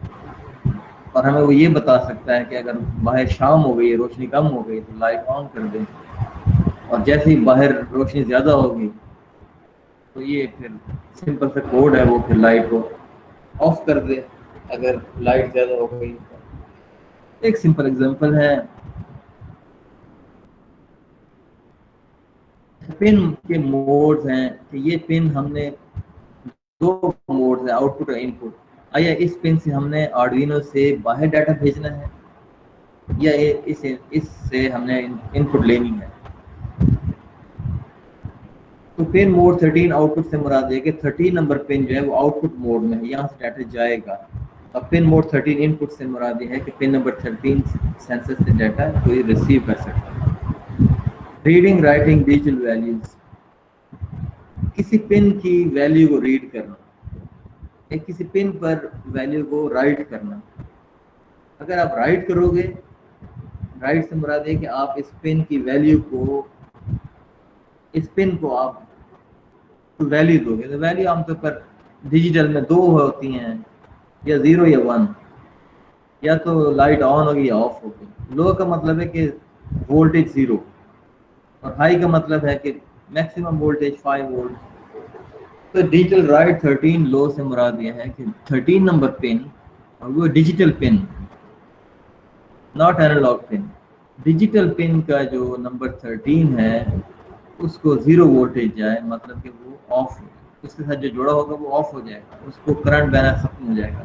اور ہمیں وہ یہ بتا سکتا ہے کہ اگر باہر شام ہو گئی، روشنی کم ہو گئی، تو لائٹ آن کر دیں. اور جیسے ہی باہر روشنی زیادہ ہوگی تو یہ پھر سمپل سا کوڈ ہے، وہ پھر لائٹ کو آف کر دے اگر لائٹ زیادہ ہو گئی. ایک سمپل ایگزامپل ہے. پن کے موڈز ہیں کہ یہ پن ہم نے دو موڈز ہیں، آؤٹ پٹ اور ان پٹ. آیا اس پن سے ہم نے آرڈوینو سے باہر ڈیٹا بھیجنا ہے، یا اس سے ہم نے ان پٹ لینی ہے. تو پن موڈ 13 آؤٹ پٹ سے مراد ہے کہ 13 نمبر پن جو ہے وہ آؤٹ پٹ موڈ میں ہے، یہاں سے ڈیٹا جائے گا. اب پن موڈ 13 ان پٹ سے مراد یہ ہے کہ پن نمبر 13 سینسر سے ڈیٹا کوئی ریسیو کر سکتا ہے. ریڈنگ رائٹنگ ڈیجیٹل ویلیوز، کسی پن کی ویلیو کو ریڈ کرنا، ایک کسی پن پر ویلیو کو رائٹ کرنا. اگر آپ رائٹ کرو گے، رائٹ سے مراد ہے کہ آپ اس پن کی ویلیو کو، اس پن کو آپ ویلیو دو گے. تو ویلیو عام طور پر ڈیجیٹل میں 2 ہوتی ہیں، یا 0 یا 1، یا تو لائٹ آن ہوگی یا آف ہوگی. لو کا مطلب ہے کہ وولٹیج 0، اور ہائی کا مطلب ہے کہ میکسیمم وولٹیج 5 وولٹ. تو ڈیجیٹل رائٹ 13 لو سے مراد یہ ہے کہ 13 نمبر پن، اور وہ digital pin, not analog pin. Digital pin کا جو نمبر 13 ہے اس کو 0 وولٹیج جائے، مطلب کہ وہ آف، اس کے ساتھ جو جوڑا ہوگا وہ آف ہو جائے گا، اس کو کرنٹ بہنا ختم ہو جائے گا.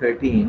13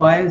5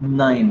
9।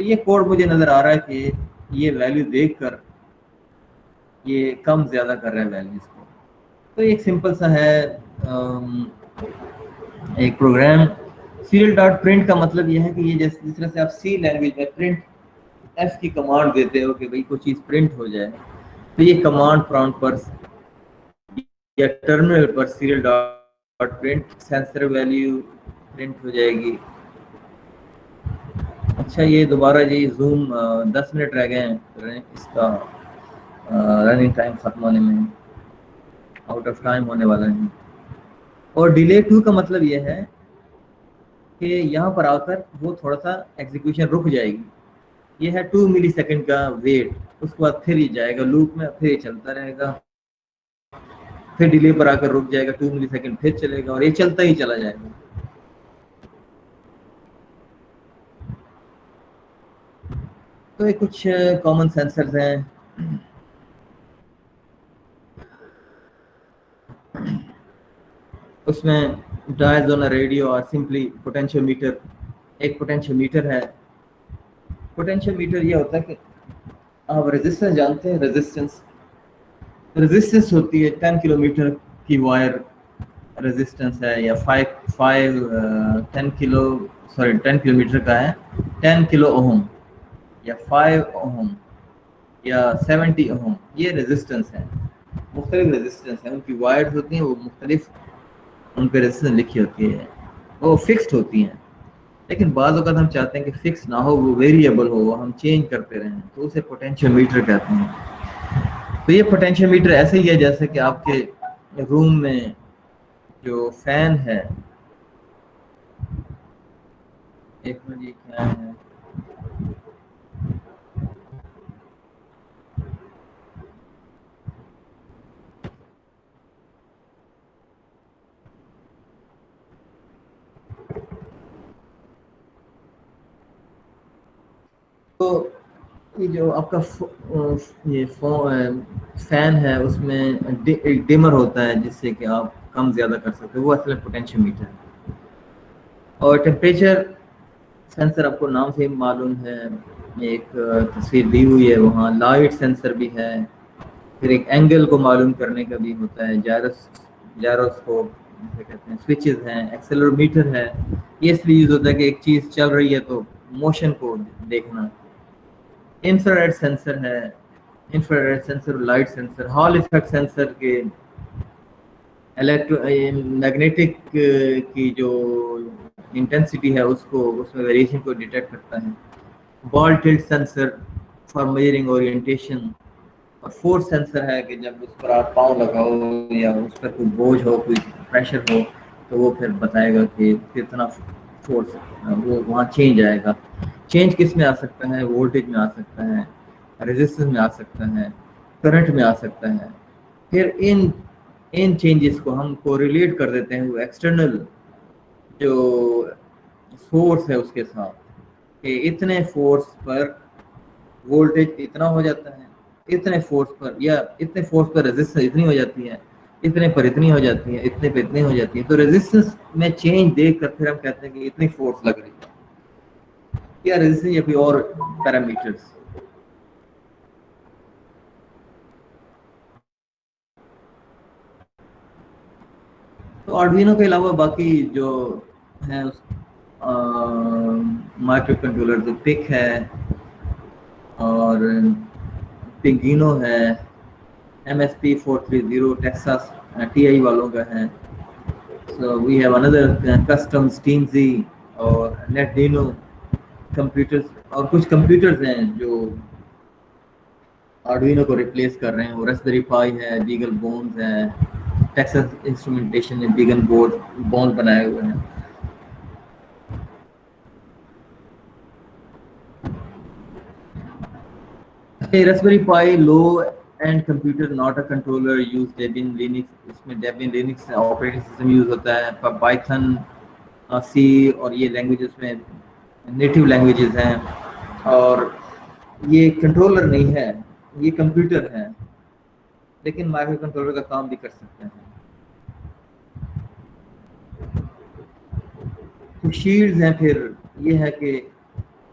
تو یہ کوڈ مجھے نظر آ رہا ہے کہ یہ ویلیو دیکھ کر یہ کم زیادہ کر رہا ہے ویلیوز کو. تو ایک سمپل سا ہے ایک پروگرام. سیریل ڈاٹ پرنٹ کا مطلب یہ ہے کہ یہ جس طرح سے آپ سی لینگویج میں پرنٹ ایف کی کمانڈ دیتے ہو کہ بھائی کوئی چیز پرنٹ ہو جائے, تو یہ کمانڈ پرامپٹ پر یا ٹرمینل پر serial dot print sensor value print ہو جائے گی. اچھا یہ دوبارہ جی زوم 10 منٹ رہ گئے ہیں اس کا رننگ ٹائم ختم ہونے میں, آؤٹ آف ٹائم ہونے والا ہے. اور ڈیلے 2 کا مطلب یہ ہے کہ یہاں پر آ کر وہ تھوڑا سا ایگزیکیوشن رک جائے گی. یہ ہے 2 ملی سیکنڈ کا ویٹ, اس کے بعد پھر یہ جائے گا لوپ میں, پھر یہ چلتا رہے گا, پھر ڈیلے پر آ کر رک جائے گا 2 ملی سیکنڈ, پھر چلے گا اور یہ چلتا ہی چلا جائے گا. تو یہ کچھ کامن سینسرز ہیں. اس میں ڈائزونر ریڈیو اور سمپلی پوٹینشیو میٹر. ایک پوٹینشیو میٹر ہے. پوٹینشیو میٹر یہ ہوتا ہے کہ آپ ریزسٹنس جانتے ہیں, ریزسٹنس ہوتی ہے 10 کلو میٹر کی وائر ریزسٹنس ہے, یا 10 کلو میٹر کا ہے 10 کلو اوہم یا 5 اوہم یا 70 اوہم, یہ ریزسٹنس ہے. مختلف ریزسٹنس ہیں, ان کی وائرز ہوتی ہیں وہ مختلف, ان پہ ریزسٹنس لکھی ہوتی ہے, وہ فکسڈ ہوتی ہیں. لیکن بعض اوقات ہم چاہتے ہیں کہ فکس نہ ہو, وہ ویریبل ہو, وہ ہم چینج کرتے رہیں, تو اسے پوٹینشیو میٹر کہتے ہیں. تو یہ پوٹینشیو میٹر ایسے ہی ہے جیسے کہ آپ کے روم میں جو فین ہے, ایک منٹ یہ کیا ہے, تو یہ جو آپ کا یہ فین ہے اس میں ایک ڈیمر ہوتا ہے جس سے کہ آپ کم زیادہ کر سکتے ہو, وہ اصل پوٹینشیو میٹر ہے. اور ٹیمپریچر سینسر آپ کو نام سے معلوم ہے, ایک تصویر دی ہوئی ہے وہاں. لائٹ سینسر بھی ہے, پھر ایک اینگل کو معلوم کرنے کا بھی ہوتا ہے, جائروسکوپ کہتے ہیں, سوئچز ہیں, ایکسیلر میٹر ہے. یہ اس لیے یوز ہوتا ہے کہ ایک چیز چل رہی ہے تو موشن کو دیکھنا. انفراریڈ سینسر ہے, infrared sensor, light sensor, Hall effect sensor کے میگنیٹک کی جو انٹینسٹی ہے اس میں ویریشن کو ڈیٹیکٹ کرتا ہے. Ball tilt sensor for measuring orientation. اور فورس سینسر ہے کہ جب اس پر آپ پاؤں لگاؤ یا اس پر کوئی بوجھ ہو, کوئی پریشر ہو, تو وہ پھر بتائے گا کہ کتنا فورس, وہ وہاں چینج آئے گا. چینج کس میں آ سکتا ہے, وولٹیج میں آ سکتا ہے, ریزسٹنس میں آ سکتا ہے, کرنٹ میں آ سکتا ہے. پھر ان چینجز کو ہم کو ریلیٹ کر دیتے ہیں وہ ایکسٹرنل جو فورس ہے اس کے ساتھ, کہ اتنے فورس پر وولٹیج اتنا ہو جاتا ہے, اتنے فورس پر, یا اتنے فورس پر ریزسٹنس اتنی ہو جاتی ہے, اتنے پر اتنی ہو جاتی ہے, اتنے پہ اتنی ہو جاتی ہے. تو ریزسٹنس میں چینج دیکھ کر پھر ہم کہتے ہیں کہ اتنی فورس لگ رہی ہے, یا ریزسٹنس یا کوئی اور پیرامیٹرز. تو آرڈوینو کے علاوہ باقی جو ہیں مائکرو کنٹرولر, جو پک ہے اور پنگینو ہے, MSP 430 ٹیکساس TI والوں کا ہے. So we have another custom SteamZ اور NetDino کمپیوٹرز, اور کچھ کمپیوٹرز ہیں جو آرڈوینو کو ریپلیس کر رہے ہیں. وہ رسبیری پائی ہے, بیگل بونز ہے, ٹیکساس انسٹرومنٹیشن نے بیگل بون بنائے ہوئے ہیں. Raspberry Pi low end computer, not a controller, use Debian Linux. اس میں Debian Linux operating system use ہوتا ہے. پائتھن, سی, اور یہ لینگویجز میں نیٹیو لینگویجز ہیں. اور یہ کنٹرولر نہیں ہے, یہ کمپیوٹر ہے, لیکن مائکرو کنٹرولر کا کام بھی کر سکتے ہیں. کچھ شیلڈز ہیں. پھر یہ ہے کہ